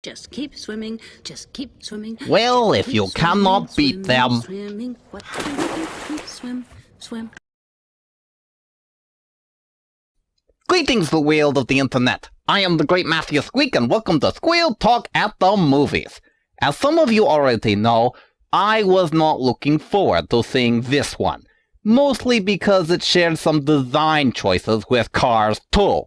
Just keep swimming, just keep swimming. Well, just if keep you swimming, cannot beat swimming, them. Swimming, what do you do? Swim, swim. Greetings, the world of the internet. I am the great Matthew Squeak, and welcome to Squirrel Talk at the Movies. As some of you already know, I was not looking forward to seeing this one, mostly because it shared some design choices with Cars 2,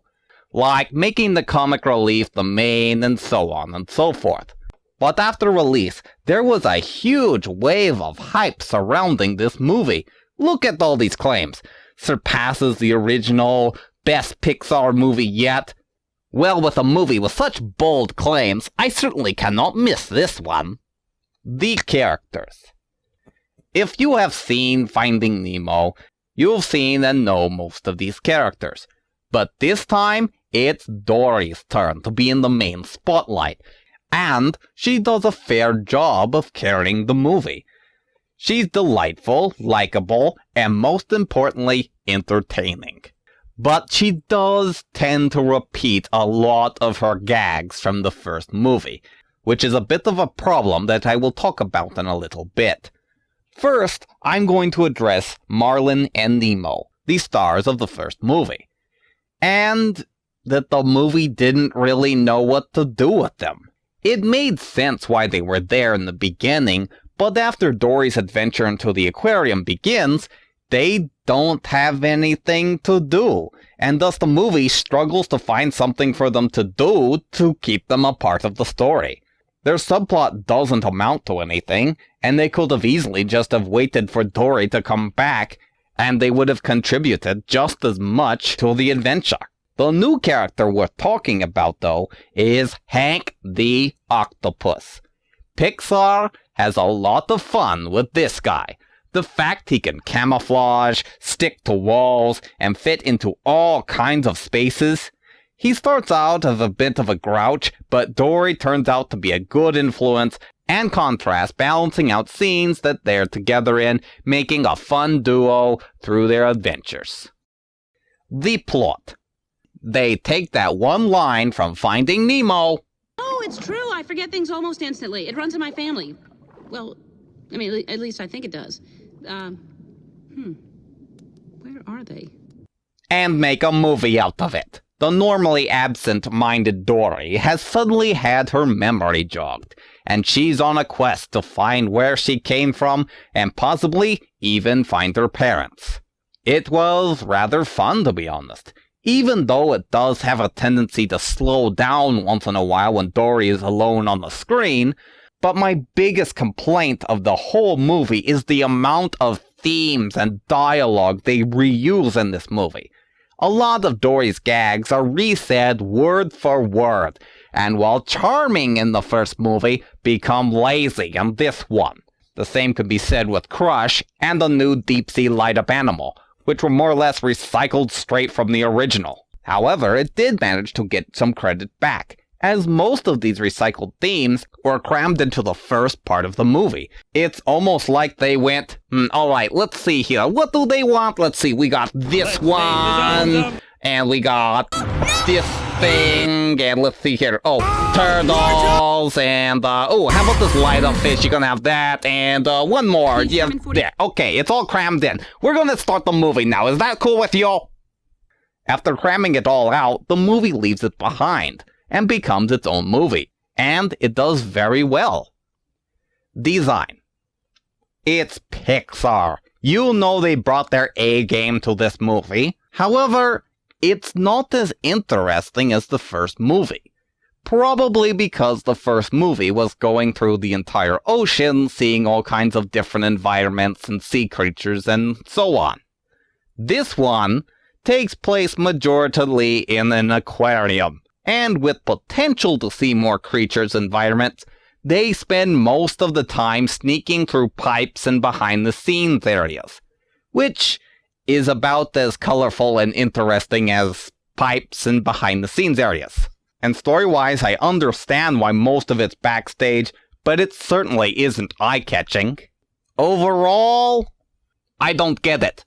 like making the comic relief the main and so on and so forth. But after release, there was a huge wave of hype surrounding this movie. Look at all these claims. Surpasses the original, best Pixar movie yet. Well, with a movie with such bold claims, I certainly cannot miss this one. The characters. If you have seen Finding Nemo, you've seen and know most of these characters. But this time, it's Dory's turn to be in the main spotlight, and she does a fair job of carrying the movie. She's delightful, likable, and most importantly, entertaining. But she does tend to repeat a lot of her gags from the first movie, which is a bit of a problem that I will talk about in a little bit. First, I'm going to address Marlin and Nemo, the stars of the first movie, and that the movie didn't really know what to do with them. It made sense why they were there in the beginning, but after Dory's adventure into the aquarium begins, they don't have anything to do, and thus the movie struggles to find something for them to do to keep them a part of the story. Their subplot doesn't amount to anything, and they could have easily just have waited for Dory to come back, and they would have contributed just as much to the adventure. The new character worth talking about, though, is Hank the Octopus. Pixar has a lot of fun with this guy. The fact he can camouflage, stick to walls, and fit into all kinds of spaces. He starts out as a bit of a grouch, but Dory turns out to be a good influence and contrast, balancing out scenes that they're together in, making a fun duo through their adventures. The plot. They take that one line from Finding Nemo. Oh, it's true. I forget things almost instantly. It runs in my family. Well, I mean, at least I think it does. Where are they? And make a movie out of it. The normally absent-minded Dory has suddenly had her memory jogged, and she's on a quest to find where she came from and possibly even find her parents. It was rather fun, to be honest, even though it does have a tendency to slow down once in a while when Dory is alone on the screen. But my biggest complaint of the whole movie is the amount of themes and dialogue they reuse in this movie. A lot of Dory's gags are re-said word for word, and while charming in the first movie, become lazy in this one. The same could be said with Crush and the new deep-sea light-up animal, which were more or less recycled straight from the original. However, it did manage to get some credit back, as most of these recycled themes were crammed into the first part of the movie. It's almost like they went, alright, let's see here, what do they want? Let's see, we got this one, and we got this thing, and let's see here, turtles, and, how about this light-up fish? You're gonna have that, and, one more, yeah, there, okay, it's all crammed in. We're gonna start the movie now, is that cool with you? After cramming it all out, the movie leaves it behind and becomes its own movie, and it does very well. Design. It's Pixar. You know they brought their A-game to this movie. However, it's not as interesting as the first movie. Probably because the first movie was going through the entire ocean, seeing all kinds of different environments and sea creatures and so on. This one takes place majoritarily in an aquarium, and with potential to see more creatures' environments, they spend most of the time sneaking through pipes and behind-the-scenes areas, which is about as colorful and interesting as pipes and behind-the-scenes areas. And story-wise, I understand why most of it's backstage, but it certainly isn't eye-catching. Overall, I don't get it.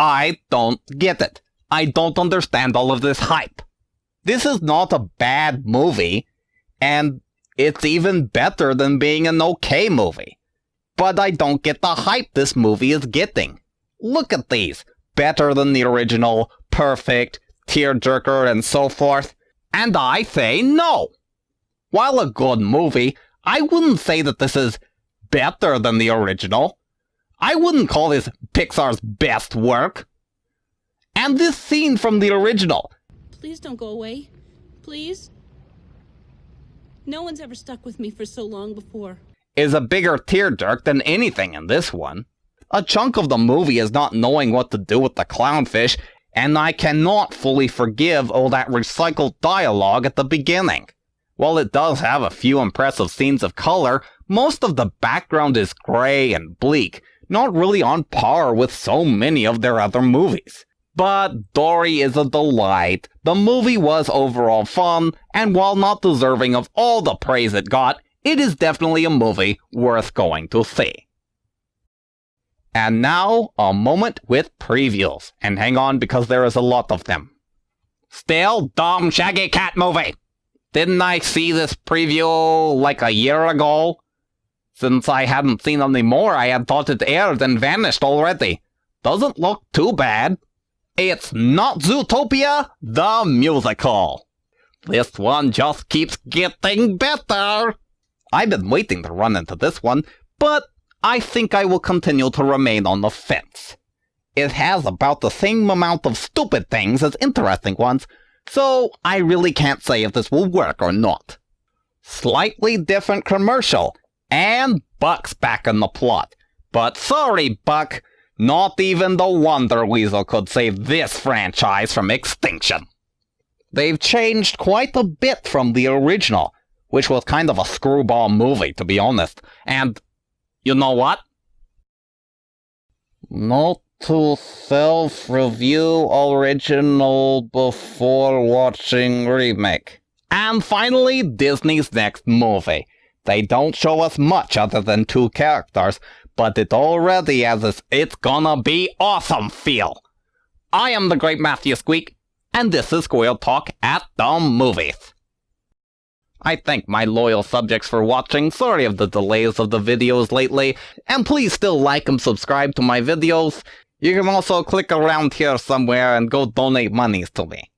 I don't get it. I don't understand all of this hype. This is not a bad movie. And it's even better than being an okay movie. But I don't get the hype this movie is getting. Look at these. Better than the original, perfect, tearjerker, and so forth. And I say no. While a good movie, I wouldn't say that this is better than the original. I wouldn't call this Pixar's best work. And this scene from the original. Please don't go away. Please. No one's ever stuck with me for so long before. Is a bigger tearjerk than anything in this one. A chunk of the movie is not knowing what to do with the clownfish, and I cannot fully forgive all that recycled dialogue at the beginning. While it does have a few impressive scenes of color, most of the background is gray and bleak, not really on par with so many of their other movies. But Dory is a delight. The movie was overall fun, and while not deserving of all the praise it got, it is definitely a movie worth going to see. And now, a moment with previews. And hang on, because there is a lot of them. Still, dumb Shaggy Cat movie. Didn't I see this preview like a year ago? Since I hadn't seen any more, I had thought it aired and vanished already. Doesn't look too bad. It's not Zootopia, the musical. This one just keeps getting better. I've been waiting to run into this one, but I think I will continue to remain on the fence. It has about the same amount of stupid things as interesting ones, so I really can't say if this will work or not. Slightly different commercial, and Buck's back in the plot. But sorry, Buck, not even the Wonder Weasel could save this franchise from extinction. They've changed quite a bit from the original, which was kind of a screwball movie, to be honest, and you know what? Not to self-review original before watching remake. And finally, Disney's next movie. They don't show us much other than 2 characters, but it already has this "it's gonna be awesome" feel. I am the Great Matthew Squeak, and this is Squirrel Talk at the Movies. I thank my loyal subjects for watching. Sorry of the delays of the videos lately, and please still like and subscribe to my videos. You can also click around here somewhere and go donate monies to me.